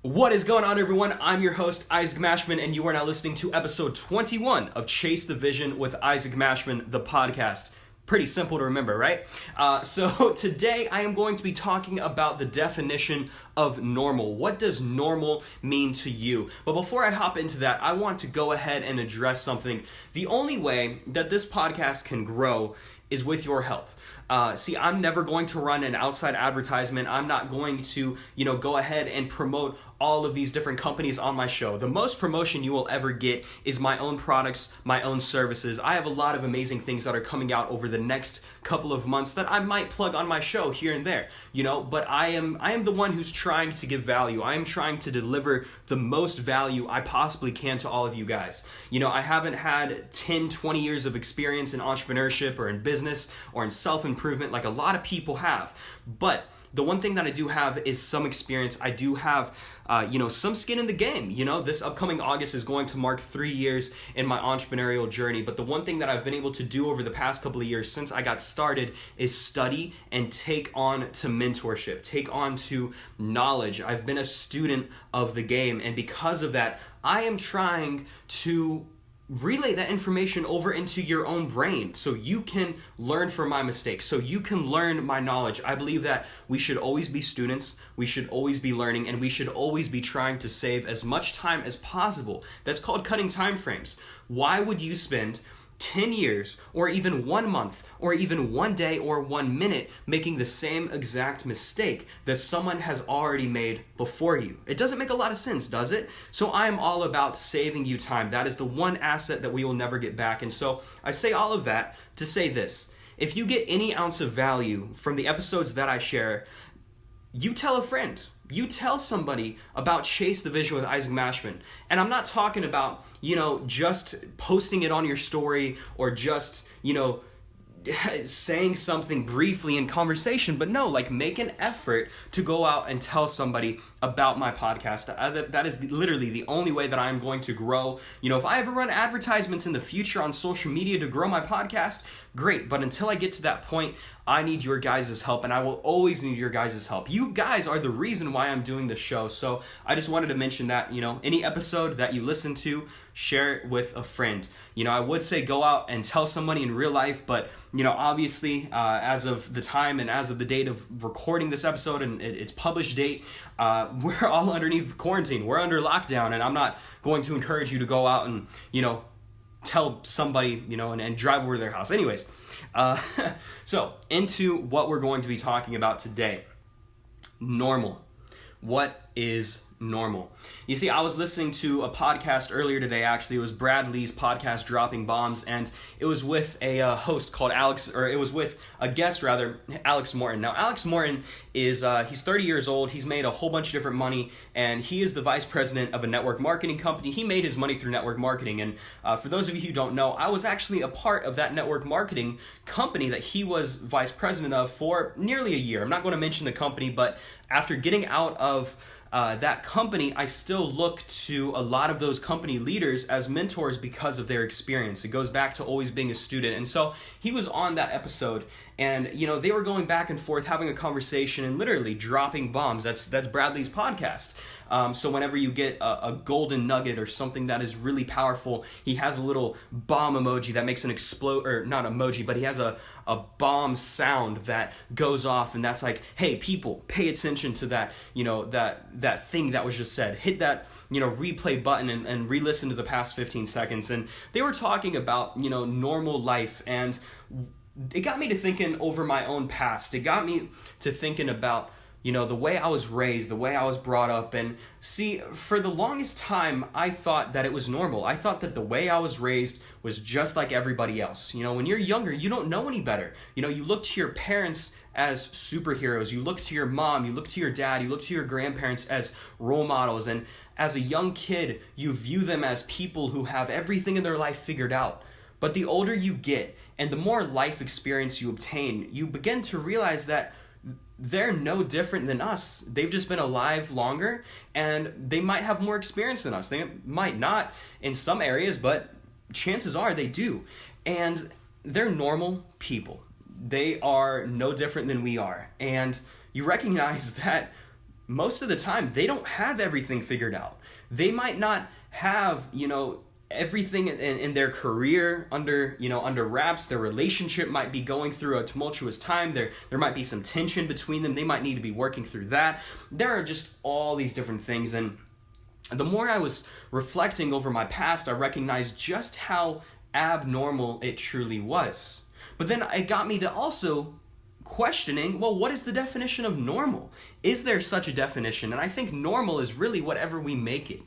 What is going on, everyone? I'm your host, Isaac Mashman, and you are now listening to episode 21 of Chase the Vision with Isaac Mashman, the podcast. Pretty simple to remember, right? So today I am going to be talking about the definition of normal. What does normal mean to you? But before I hop into that, I want to go ahead and address something. The only way that this podcast can grow is with your help. See, I'm never going to run an outside advertisement. I'm not going to, go ahead and promote all of these different companies on my show. The most promotion you will ever get is my own products, my own services. I have a lot of amazing things that are coming out over the next couple of months that I might plug on my show here and there, but I am the one who's trying to give value. I am trying to deliver the most value I possibly can to all of you guys. I haven't had 10, 20 years of experience in entrepreneurship or in business or in self-improvement like a lot of people have, but the one thing that I do have is some experience. I do have, some skin in the game. This upcoming August is going to mark 3 years in my entrepreneurial journey. But the one thing that I've been able to do over the past couple of years since I got started is study and take on to mentorship, take on to knowledge. I've been a student of the game. And because of that, I am trying to relay that information over into your own brain so you can learn from my mistakes, so you can learn my knowledge. I believe that we should always be students, we should always be learning, and we should always be trying to save as much time as possible. That's called cutting time frames. Why would you spend 10 years or even 1 month or even 1 day or 1 minute making the same exact mistake that someone has already made before you? It doesn't make a lot of sense, does it? So I am all about saving you time. That is the one asset that we will never get back. And so I say all of that to say this. If you get any ounce of value from the episodes that I share, you tell a friend. You tell somebody about Chase the Vision with Isaac Mashman. And I'm not talking about, just posting it on your story or just, saying something briefly in conversation, but no, make an effort to go out and tell somebody about my podcast. That is literally the only way that I'm going to grow. If I ever run advertisements in the future on social media to grow my podcast, great. But until I get to that point, I need your guys' help, and I will always need your guys' help. You guys are the reason why I'm doing this show. So I just wanted to mention that, any episode that you listen to, share it with a friend. I would say go out and tell somebody in real life, but, obviously, as of the time and as of the date of recording this episode and its published date, we're all underneath quarantine. We're under lockdown, and I'm not going to encourage you to go out and, tell somebody, and drive over to their house. Anyways, so into what we're going to be talking about today. Normal. What is normal? You see, I was listening to a podcast earlier today. Actually, it was Brad Lee's podcast, Dropping Bombs, and it was with a host called Alex Morton. Now, Alex Morton is he's 30 years old. He's made a whole bunch of different money, and he is the vice president of a network marketing company. He made his money through network marketing, and for those of you who don't know, I was actually a part of that network marketing company that he was vice president of for nearly a year. I'm not going to mention the company, but after getting out of that company, I still look to a lot of those company leaders as mentors because of their experience. It goes back to always being a student. And so he was on that episode, and they were going back and forth, having a conversation and literally dropping bombs. That's Bradley's podcast. So whenever you get a golden nugget or something that is really powerful, he has a little bomb emoji that makes an explode, or not emoji, but he has a bomb sound that goes off, and that's like, hey, people, pay attention to that, that thing that was just said. Hit that, replay button and re-listen to the past 15 seconds. And they were talking about, normal life, and it got me to thinking over my own past. It got me to thinking about, the way I was raised, the way I was brought up. And see, for the longest time, I thought that it was normal. I thought that the way I was raised was just like everybody else. When you're younger, you don't know any better. You look to your parents as superheroes. You look to your mom, you look to your dad, you look to your grandparents as role models. And as a young kid, you view them as people who have everything in their life figured out. But the older you get and the more life experience you obtain, you begin to realize that they're no different than us. They've just been alive longer, and they might have more experience than us. They might not in some areas, but chances are they do. And they're normal people. They are no different than we are. And you recognize that most of the time, they don't have everything figured out. They might not have, everything in their career under wraps. Their relationship might be going through a tumultuous time. There might be some tension between them. They might need to be working through that. There are just all these different things. And the more I was reflecting over my past, I recognized just how abnormal it truly was. But then it got me to also questioning, well, what is the definition of normal? Is there such a definition? And I think normal is really whatever we make it.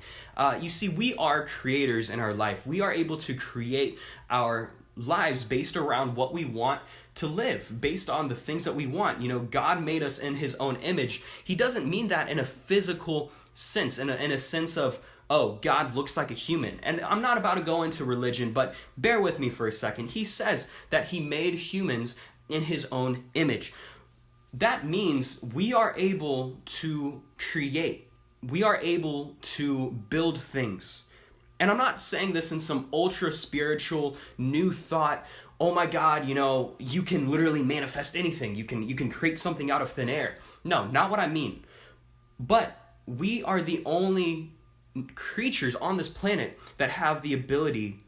You see, we are creators in our life. We are able to create our lives based around what we want to live, based on the things that we want. God made us in his own image. He doesn't mean that in a physical sense, in a sense of, oh, God looks like a human. And I'm not about to go into religion, but bear with me for a second. He says that he made humans in his own image. That means we are able to create. We are able to build things. And I'm not saying this in some ultra spiritual new thought, oh my God, you can literally manifest anything. You can create something out of thin air. No, not what I mean. But we are the only creatures on this planet that have the ability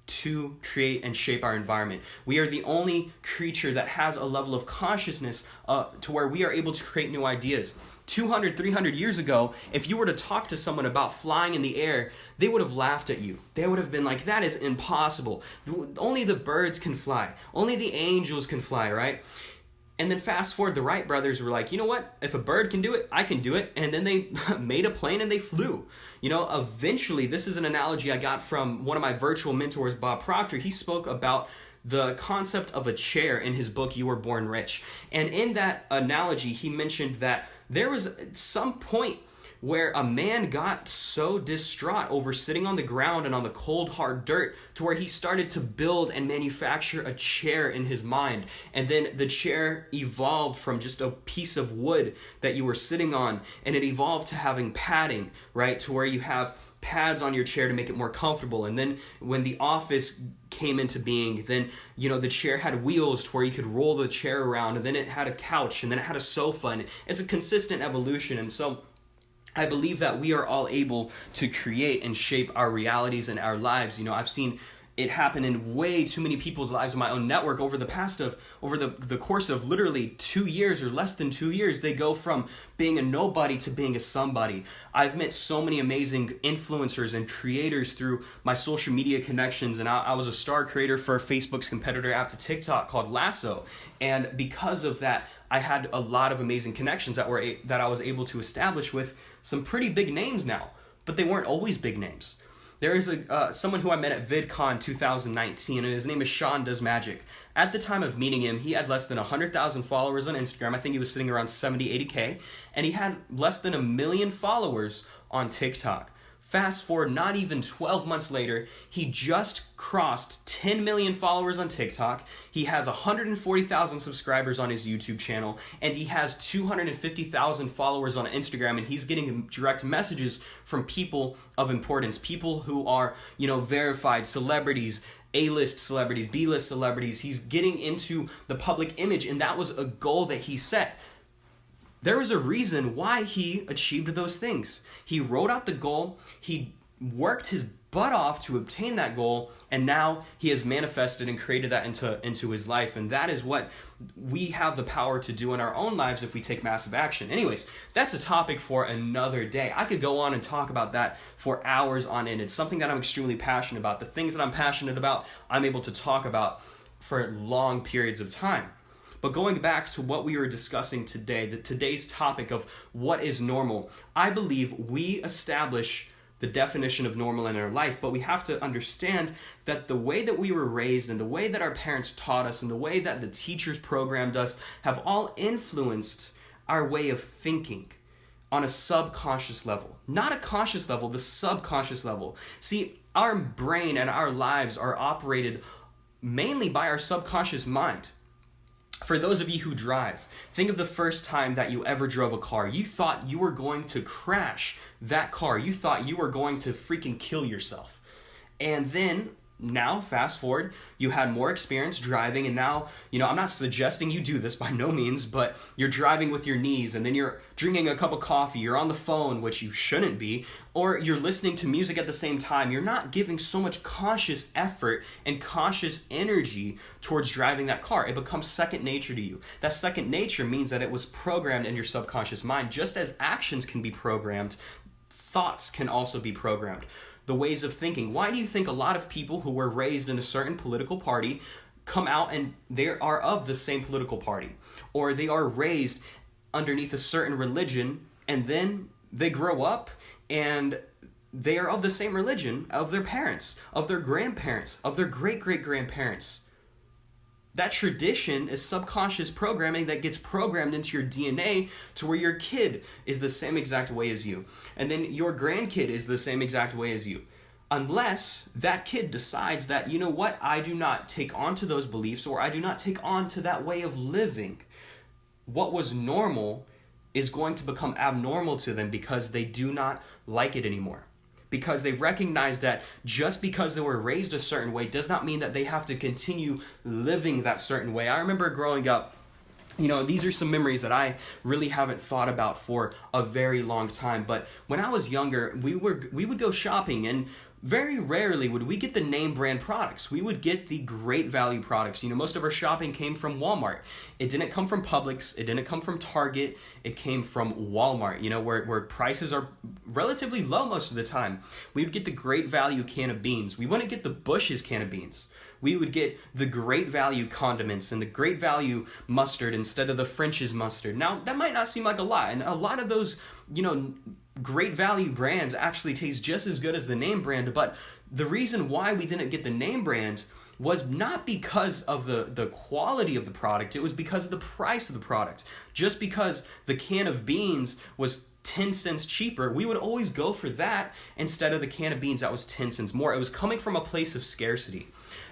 to create and shape our environment. We are the only creature that has a level of consciousness to where we are able to create new ideas. 200, 300 years ago, if you were to talk to someone about flying in the air, they would have laughed at you. They would have been like, that is impossible. Only the birds can fly. Only the angels can fly, right? And then fast forward, the Wright brothers were like, you know what? If a bird can do it, I can do it. And then they made a plane and they flew. Eventually, this is an analogy I got from one of my virtual mentors, Bob Proctor. He spoke about the concept of a chair in his book, You Were Born Rich. And in that analogy, he mentioned that there was some point where a man got so distraught over sitting on the ground and on the cold, hard dirt to where he started to build and manufacture a chair in his mind. And then the chair evolved from just a piece of wood that you were sitting on, and it evolved to having padding, right? To where you have pads on your chair to make it more comfortable. And then when the office came into being, then the chair had wheels to where you could roll the chair around, and then it had a couch, and then it had a sofa, and it's a consistent evolution. And so I believe that we are all able to create and shape our realities and our lives. I've seen it happen in way too many people's lives in my own network over the course of literally 2 years or less than 2 years. They go from being a nobody to being a somebody. I've met so many amazing influencers and creators through my social media connections, and I was a star creator for Facebook's competitor app to TikTok called Lasso. And because of that, I had a lot of amazing connections that I was able to establish with some pretty big names now, but they weren't always big names. There is someone who I met at VidCon 2019, and his name is Sean Does Magic. At the time of meeting him, he had less than 100,000 followers on Instagram. I think he was sitting around 70, 80K, and he had less than 1 million followers on TikTok. Fast forward, not even 12 months later, he just crossed 10 million followers on TikTok. He has 140,000 subscribers on his YouTube channel, and he has 250,000 followers on Instagram, and he's getting direct messages from people of importance, people who are, verified celebrities, A-list celebrities, B-list celebrities. He's getting into the public image, and that was a goal that he set. There was a reason why he achieved those things. He wrote out the goal, he worked his butt off to obtain that goal, and now he has manifested and created that into his life. And that is what we have the power to do in our own lives if we take massive action. Anyways, that's a topic for another day. I could go on and talk about that for hours on end. It's something that I'm extremely passionate about. The things that I'm passionate about, I'm able to talk about for long periods of time. But going back to what we were discussing today, today's topic of what is normal, I believe we establish the definition of normal in our life, but we have to understand that the way that we were raised and the way that our parents taught us and the way that the teachers programmed us have all influenced our way of thinking on a subconscious level. Not a conscious level, the subconscious level. See, our brain and our lives are operated mainly by our subconscious mind. For those of you who drive, think of the first time that you ever drove a car. You thought you were going to crash that car. You thought you were going to freaking kill yourself. And then now, fast forward, you had more experience driving, and now, I'm not suggesting you do this by no means, but you're driving with your knees, and then you're drinking a cup of coffee, you're on the phone, which you shouldn't be, or you're listening to music at the same time. You're not giving so much conscious effort and conscious energy towards driving that car. It becomes second nature to you. That second nature means that it was programmed in your subconscious mind. Just as actions can be programmed, thoughts can also be programmed. The ways of thinking. Why do you think a lot of people who were raised in a certain political party come out and they are of the same political party? Or they are raised underneath a certain religion, and then they grow up and they are of the same religion of their parents, of their grandparents, of their great-great-grandparents. That tradition is subconscious programming that gets programmed into your DNA to where your kid is the same exact way as you. And then your grandkid is the same exact way as you. Unless that kid decides that, you know what, I do not take on to those beliefs, or I do not take on to that way of living. What was normal is going to become abnormal to them because they do not like it anymore. Because they recognize that just because they were raised a certain way does not mean that they have to continue living that certain way. I remember growing up, these are some memories that I really haven't thought about for a very long time. But when I was younger, we would go shopping, and very rarely would we get the name brand products. We would get the great value products. Most of our shopping came from Walmart. It didn't come from Publix. It didn't come from Target. It came from Walmart, where prices are relatively low most of the time. We would get the great value can of beans. We wouldn't get the Bush's can of beans. We would get the great value condiments and the great value mustard instead of the French's mustard. Now, that might not seem like a lot, and a lot of those, great value brands actually taste just as good as the name brand, but the reason why we didn't get the name brand was not because of the quality of the product, it was because of the price of the product. Just because the can of beans was 10 cents cheaper, we would always go for that instead of the can of beans that was 10 cents more. It was coming from a place of scarcity.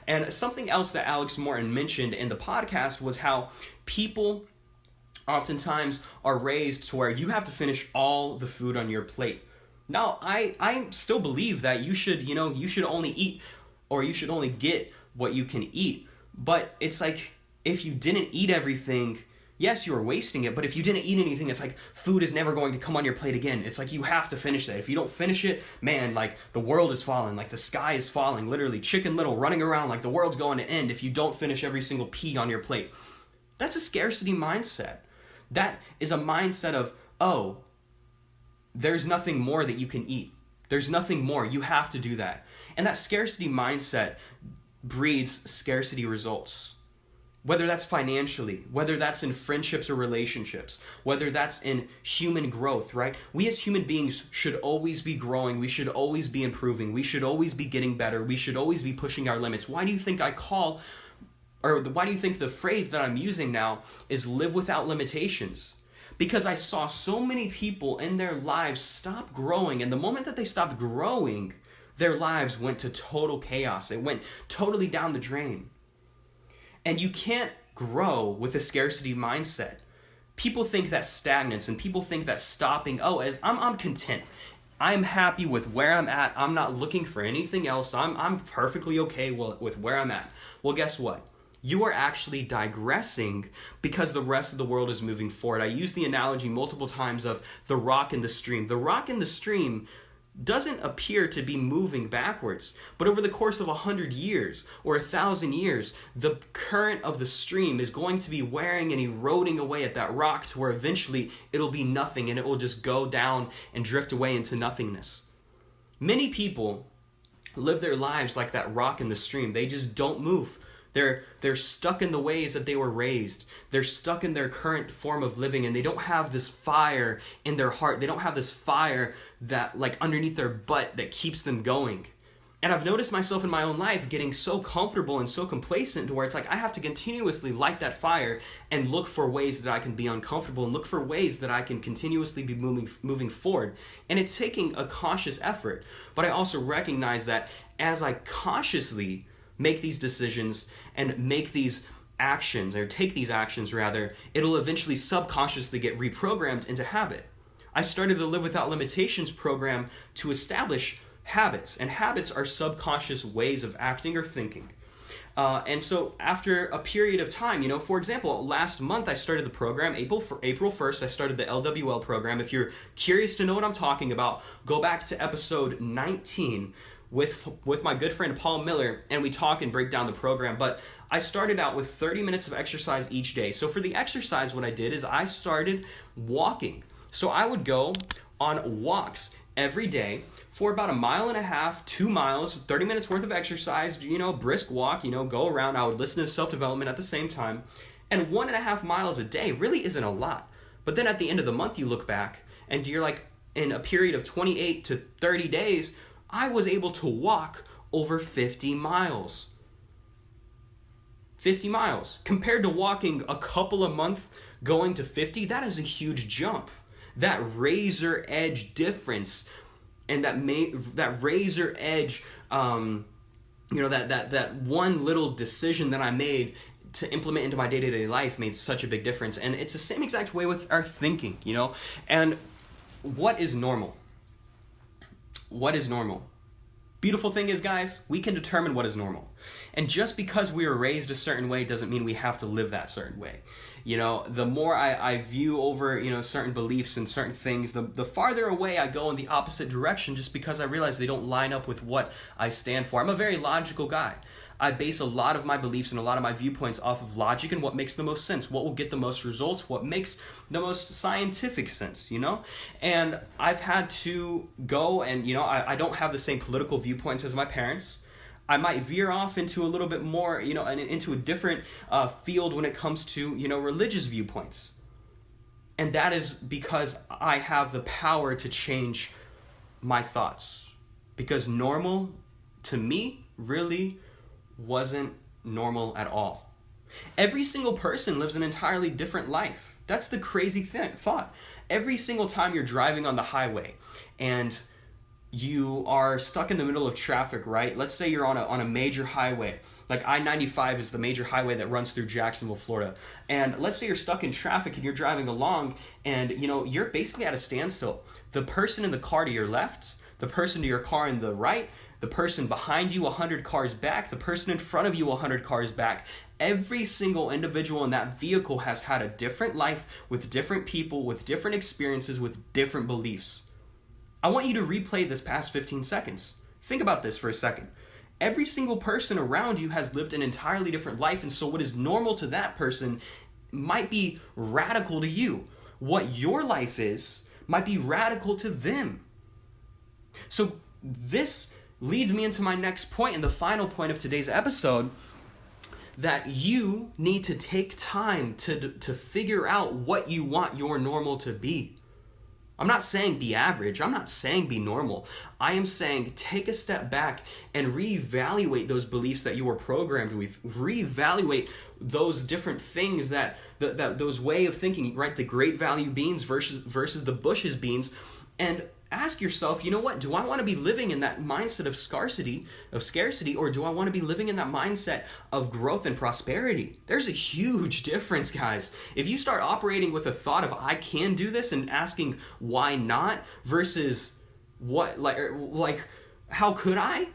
And something else that Alex Morton mentioned in the podcast was how people oftentimes are raised to where you have to finish all the food on your plate. Now, I still believe that you should only eat, or you should only get what you can eat. But it's like, if you didn't eat everything, yes, you were wasting it, but if you didn't eat anything, it's like food is never going to come on your plate again. It's like you have to finish that. If you don't finish it, man, like the world is falling, like the sky is falling, literally Chicken Little running around like the world's going to end if you don't finish every single pea on your plate. That's a scarcity mindset. That is a mindset of, oh, there's nothing more that you can eat. There's nothing more. You have to do that. And that scarcity mindset breeds scarcity results. Whether that's financially, whether that's in friendships or relationships, whether that's in human growth, right? We as human beings should always be growing. We should always be improving. We should always be getting better. We should always be pushing our limits. Why do you think why do you think the phrase that I'm using now is live without limitations? Because I saw so many people in their lives stop growing, and the moment that they stopped growing, their lives went to total chaos. It went totally down the drain. And you can't grow with a scarcity mindset. People think that stagnance, and people think that stopping, as I'm content. I'm happy with where I'm at. I'm not looking for anything else. I'm perfectly okay with where I'm at. Well, guess what? You are actually digressing because the rest of the world is moving forward. I use the analogy multiple times of the rock in the stream. The rock in the stream doesn't appear to be moving backwards, but over the course of 100 years or 1,000 years, the current of the stream is going to be wearing and eroding away at that rock to where eventually it'll be nothing and it will just go down and drift away into nothingness. Many people live their lives like that rock in the stream. They just don't move. They're stuck in the ways that they were raised. They're stuck in their current form of living, and they don't have this fire in their heart. They don't have this fire that like underneath their butt that keeps them going. And I've noticed myself in my own life getting so comfortable and so complacent to where it's like I have to continuously light that fire and look for ways that I can be uncomfortable and look for ways that I can continuously be moving forward. And it's taking a conscious effort. But I also recognize that as I consciously make these decisions and make these actions, or take these actions rather, it'll eventually subconsciously get reprogrammed into habit. I started the Live Without Limitations program to establish habits, and habits are subconscious ways of acting or thinking. And so after a period of time, for example, last month I started the program. April 1st, I started the LWL program. If you're curious to know what I'm talking about, go back to episode 19 with my good friend Paul Miller, and we talk and break down the program. But I started out with 30 minutes of exercise each day. So for the exercise, what I did is I started walking. So I would go on walks every day for about 1.5 miles, 2 miles, 30 minutes worth of exercise, brisk walk, go around. I would listen to self-development at the same time. And 1.5 miles a day really isn't a lot. But then at the end of the month, you look back and you're like, in a period of 28 to 30 days, I was able to walk over 50 miles. 50 miles. Compared to walking a couple of months going to 50, that is a huge jump. That razor edge difference and that razor edge, that one little decision that I made to implement into my day-to-day life made such a big difference. And it's the same exact way with our thinking, And what is normal? What is normal? Beautiful thing is, guys, we can determine what is normal. And just because we were raised a certain way doesn't mean we have to live that certain way. The more I view over, certain beliefs and certain things, the farther away I go in the opposite direction, just because I realize they don't line up with what I stand for. I'm a very logical guy. I base a lot of my beliefs and a lot of my viewpoints off of logic and what makes the most sense, what will get the most results, what makes the most scientific sense, And I've had to go and, I don't have the same political viewpoints as my parents. I might veer off into a little bit more, and into a different field when it comes to, religious viewpoints. And that is because I have the power to change my thoughts. Because normal, to me, really wasn't normal at all. Every single person lives an entirely different life. That's the crazy thought. Every single time you're driving on the highway and you are stuck in the middle of traffic, right? Let's say you're on a major highway. Like I-95 is the major highway that runs through Jacksonville, Florida. And let's say you're stuck in traffic and you're driving along and, you're basically at a standstill. The person in the car to your left, the person to your car in the right, the person behind you 100 cars back, the person in front of you 100 cars back. Every single individual in that vehicle has had a different life with different people, with different experiences, with different beliefs. I want you to replay this past 15 seconds. Think about this for a second. Every single person around you has lived an entirely different life, and so what is normal to that person might be radical to you. What your life is might be radical to them. So this leads me into my next point and the final point of today's episode, that you need to take time to figure out what you want your normal to be. I'm not saying be average. I'm not saying be normal. I am saying take a step back and reevaluate those beliefs that you were programmed with. Reevaluate those different things that those way of thinking, right? The great value beans versus the Bush's beans, and ask yourself, what? Do I want to be living in that mindset of scarcity, or do I want to be living in that mindset of growth and prosperity? There's a huge difference, guys. If you start operating with a thought of I can do this and asking why not versus what, like how could I?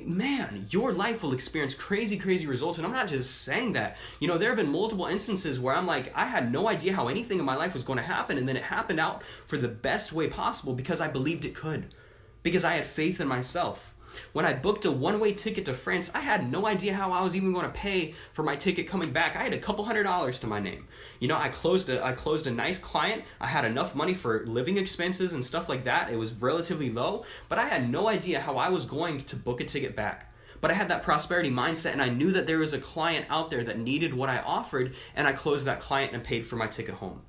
Man, your life will experience crazy results. And I'm not just saying that. There have been multiple instances where I'm like, I had no idea how anything in my life was going to happen. And then it happened out for the best way possible because I believed it could. Because I had faith in myself. When I booked a one-way ticket to France, I had no idea how I was even going to pay for my ticket coming back. I had a couple $100s to my name. I closed a nice client. I had enough money for living expenses and stuff like that. It was relatively low, but I had no idea how I was going to book a ticket back. But I had that prosperity mindset, and I knew that there was a client out there that needed what I offered, and I closed that client and paid for my ticket home.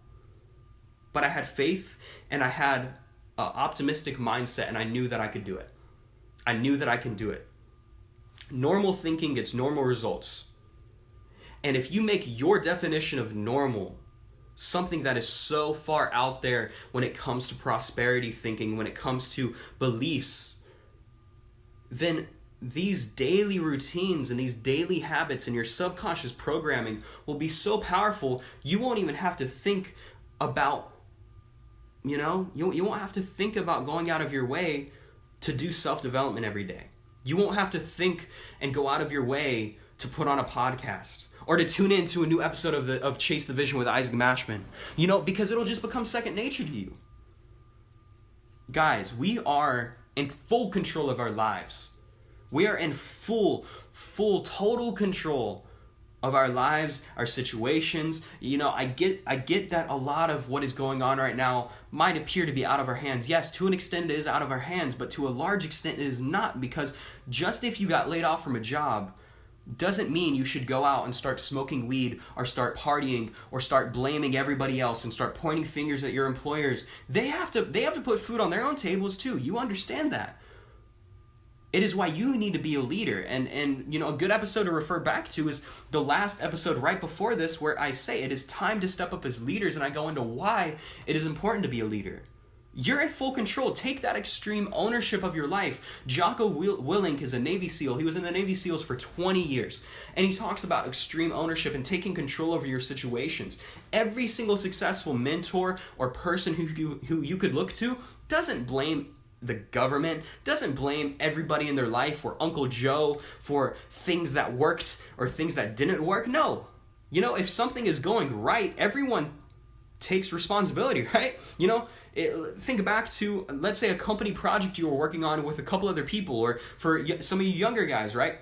But I had faith, and I had an optimistic mindset, and I knew that I could do it. I knew that I can do it. Normal thinking gets normal results. And if you make your definition of normal something that is so far out there when it comes to prosperity thinking, when it comes to beliefs, then these daily routines and these daily habits and your subconscious programming will be so powerful, you won't even have to think about, you won't have to think about going out of your way to do self-development every day. You won't have to think and go out of your way to put on a podcast or to tune into a new episode of Chase the Vision with Isaac Mashman, because it'll just become second nature to you. Guys, we are in full control of our lives. We are in full, total control of our lives, our situations. I get that a lot of what is going on right now might appear to be out of our hands. Yes, to an extent it is out of our hands, but to a large extent it is not, because just if you got laid off from a job doesn't mean you should go out and start smoking weed or start partying or start blaming everybody else and start pointing fingers at your employers. They have to put food on their own tables too. You understand that. It is why you need to be a leader. And a good episode to refer back to is the last episode right before this, where I say it is time to step up as leaders, and I go into why it is important to be a leader. You're in full control. Take that extreme ownership of your life. Jocko Willink is a Navy SEAL. He was in the Navy SEALs for 20 years. And he talks about extreme ownership and taking control over your situations. Every single successful mentor or person who you could look to doesn't blame the government, doesn't blame everybody in their life or Uncle Joe for things that worked or things that didn't work. No. If something is going right, everyone takes responsibility, right? Think back to, let's say, a company project you were working on with a couple other people, or for some of you younger guys, right?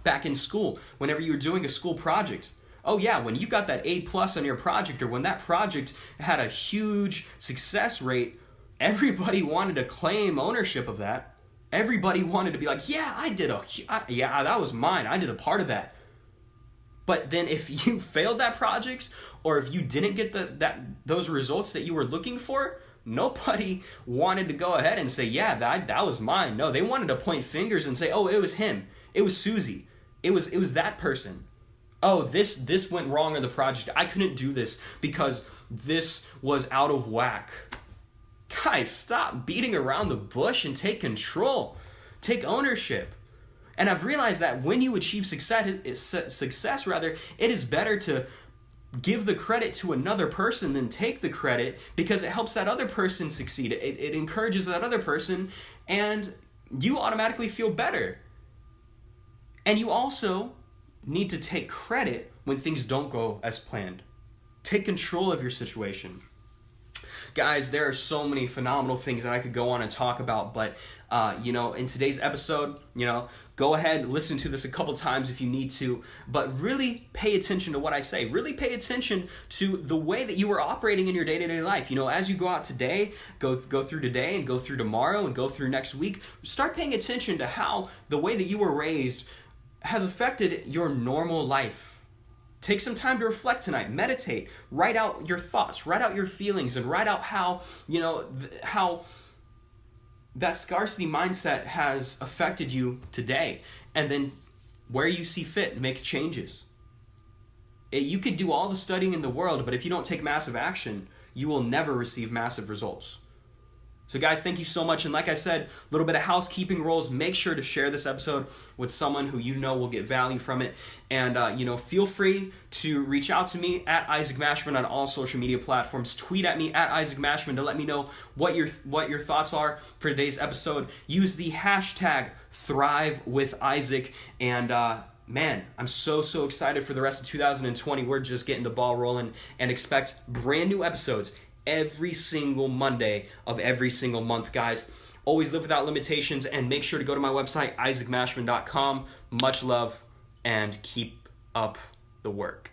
Back in school, whenever you were doing a school project. Oh yeah, when you got that A+ on your project, or when that project had a huge success rate, everybody wanted to claim ownership of that. Everybody wanted to be like, yeah, that was mine. I did a part of that. But then if you failed that project, or if you didn't get those results that you were looking for, nobody wanted to go ahead and say, yeah, that was mine. No, they wanted to point fingers and say, oh, it was him. It was Susie. It was that person. Oh, this went wrong on the project. I couldn't do this because this was out of whack. Guys, stop beating around the bush and take control. Take ownership. And I've realized that when you achieve success, it is better to give the credit to another person than take the credit, because it helps that other person succeed. It encourages that other person, and you automatically feel better. And you also need to take credit when things don't go as planned. Take control of your situation. Guys, there are so many phenomenal things that I could go on and talk about, but in today's episode, go ahead, listen to this a couple times if you need to, but really pay attention to what I say. Really pay attention to the way that you are operating in your day-to-day life. As you go out today, go through today and go through tomorrow and go through next week, start paying attention to how the way that you were raised has affected your normal life. Take some time to reflect tonight, meditate, write out your thoughts, write out your feelings, and write out how, how that scarcity mindset has affected you today. And then where you see fit, make changes. You could do all the studying in the world, but if you don't take massive action, you will never receive massive results. So guys, thank you so much. And like I said, a little bit of housekeeping rules. Make sure to share this episode with someone who you know will get value from it. And, feel free to reach out to me at Isaac Mashman on all social media platforms. Tweet at me at Isaac Mashman to let me know what your thoughts are for today's episode. Use the hashtag #ThriveWithIsaac. And, man, I'm so excited for the rest of 2020. We're just getting the ball rolling, and expect brand new episodes every single Monday of every single month, guys. Always live without limitations, and make sure to go to my website, isaacmashman.com. Much love, and keep up the work.